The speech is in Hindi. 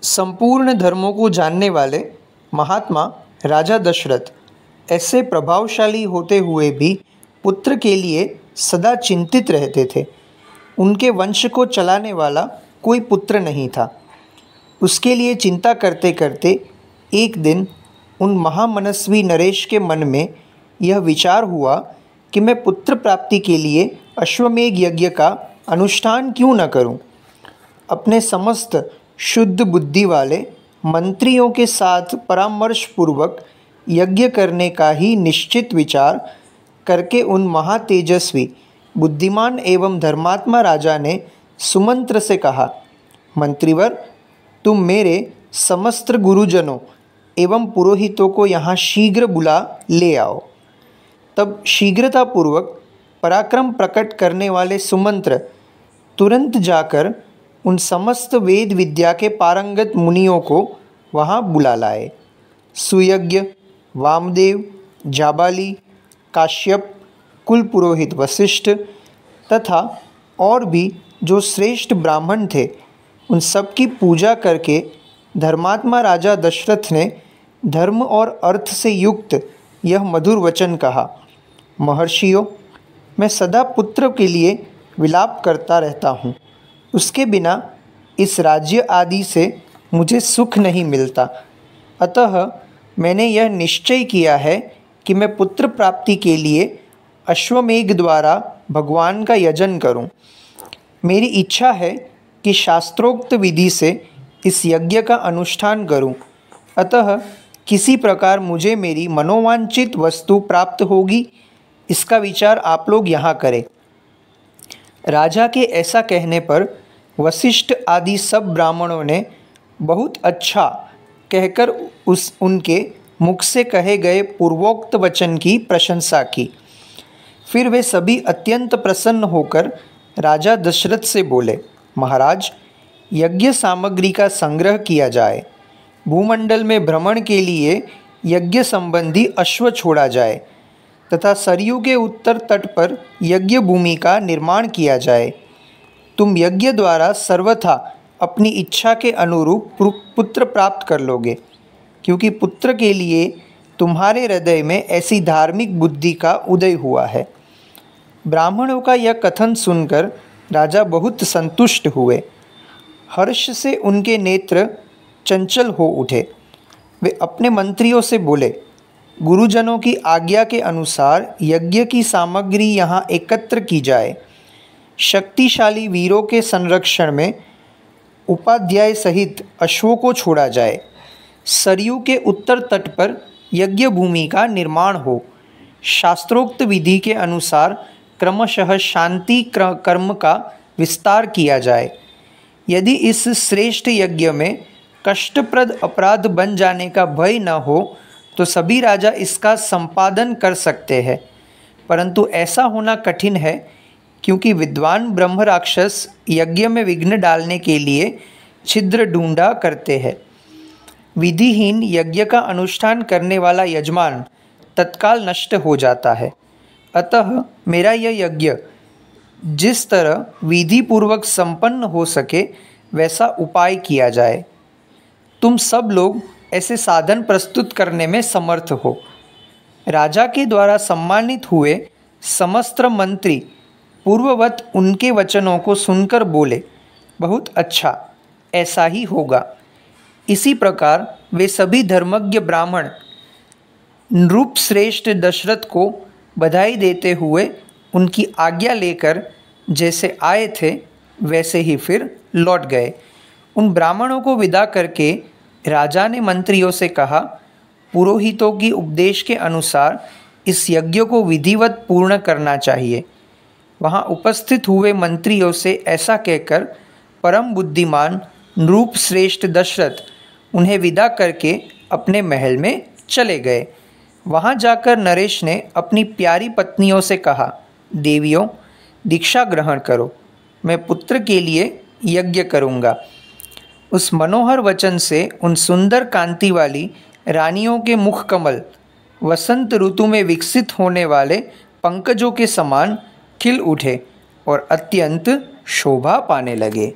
संपूर्ण धर्मों को जानने वाले महात्मा राजा दशरथ ऐसे प्रभावशाली होते हुए भी पुत्र के लिए सदा चिंतित रहते थे। उनके वंश को चलाने वाला कोई पुत्र नहीं था। उसके लिए चिंता करते करते एक दिन उन महामनस्वी नरेश के मन में यह विचार हुआ कि मैं पुत्र प्राप्ति के लिए अश्वमेध यज्ञ का अनुष्ठान क्यों न करूं। अपने समस्त शुद्ध बुद्धि वाले मंत्रियों के साथ परामर्श पूर्वक यज्ञ करने का ही निश्चित विचार करके उन महातेजस्वी बुद्धिमान एवं धर्मात्मा राजा ने सुमंत्र से कहा, मंत्रीवर, तुम मेरे समस्त गुरुजनों एवं पुरोहितों को यहाँ शीघ्र बुला ले आओ। तब शीघ्रतापूर्वक पराक्रम प्रकट करने वाले सुमंत्र तुरंत जाकर उन समस्त वेद विद्या के पारंगत मुनियों को वहाँ बुला लाए। सुयज्ञ, वामदेव, जाबाली, काश्यप, कुल पुरोहित वशिष्ठ तथा और भी जो श्रेष्ठ ब्राह्मण थे, उन सब की पूजा करके धर्मात्मा राजा दशरथ ने धर्म और अर्थ से युक्त यह मधुर वचन कहा, महर्षियों, मैं सदा पुत्र के लिए विलाप करता रहता हूँ। उसके बिना इस राज्य आदि से मुझे सुख नहीं मिलता। अतः मैंने यह निश्चय किया है कि मैं पुत्र प्राप्ति के लिए अश्वमेध द्वारा भगवान का यजन करूं। मेरी इच्छा है कि शास्त्रोक्त विधि से इस यज्ञ का अनुष्ठान करूं। अतः किसी प्रकार मुझे मेरी मनोवांछित वस्तु प्राप्त होगी, इसका विचार आप लोग यहाँ करें। राजा के ऐसा कहने पर वशिष्ठ आदि सब ब्राह्मणों ने बहुत अच्छा कहकर उनके मुख से कहे गए पूर्वोक्त वचन की प्रशंसा की। फिर वे सभी अत्यंत प्रसन्न होकर राजा दशरथ से बोले, महाराज, यज्ञ सामग्री का संग्रह किया जाए, भूमंडल में भ्रमण के लिए यज्ञ संबंधी अश्व छोड़ा जाए तथा सरयू के उत्तर तट पर यज्ञ भूमि का निर्माण किया जाए। तुम यज्ञ द्वारा सर्वथा अपनी इच्छा के अनुरूप पुत्र प्राप्त कर लोगे, क्योंकि पुत्र के लिए तुम्हारे हृदय में ऐसी धार्मिक बुद्धि का उदय हुआ है। ब्राह्मणों का यह कथन सुनकर राजा बहुत संतुष्ट हुए। हर्ष से उनके नेत्र चंचल हो उठे। वे अपने मंत्रियों से बोले, गुरुजनों की आज्ञा के अनुसार यज्ञ की सामग्री यहाँ एकत्र की जाए। शक्तिशाली वीरों के संरक्षण में उपाध्याय सहित अश्वों को छोड़ा जाए। सरयू के उत्तर तट पर यज्ञ भूमि का निर्माण हो। शास्त्रोक्त विधि के अनुसार क्रमशः शांति कर्म का विस्तार किया जाए। यदि इस श्रेष्ठ यज्ञ में कष्टप्रद अपराध बन जाने का भय न हो तो सभी राजा इसका संपादन कर सकते हैं, परंतु ऐसा होना कठिन है, क्योंकि विद्वान ब्रह्म राक्षस यज्ञ में विघ्न डालने के लिए छिद्र ढूंढा करते हैं। विधिहीन यज्ञ का अनुष्ठान करने वाला यजमान तत्काल नष्ट हो जाता है। अतः मेरा यह यज्ञ जिस तरह विधि पूर्वक संपन्न हो सके वैसा उपाय किया जाए। तुम सब लोग ऐसे साधन प्रस्तुत करने में समर्थ हो। राजा के द्वारा सम्मानित हुए समस्त मंत्री पूर्ववत उनके वचनों को सुनकर बोले, बहुत अच्छा, ऐसा ही होगा। इसी प्रकार वे सभी धर्मज्ञ ब्राह्मण नृप श्रेष्ठ दशरथ को बधाई देते हुए उनकी आज्ञा लेकर जैसे आए थे वैसे ही फिर लौट गए। उन ब्राह्मणों को विदा करके राजा ने मंत्रियों से कहा, पुरोहितों की उपदेश के अनुसार इस यज्ञ को विधिवत पूर्ण करना चाहिए। वहाँ उपस्थित हुए मंत्रियों से ऐसा कहकर परम बुद्धिमान नृप श्रेष्ठ दशरथ उन्हें विदा करके अपने महल में चले गए। वहाँ जाकर नरेश ने अपनी प्यारी पत्नियों से कहा, देवियों, दीक्षा ग्रहण करो, मैं पुत्र के लिए यज्ञ करूँगा। उस मनोहर वचन से उन सुंदर कांति वाली रानियों के मुख कमल वसंत ऋतु में विकसित होने वाले पंकजों के समान खिल उठे और अत्यंत शोभा पाने लगे।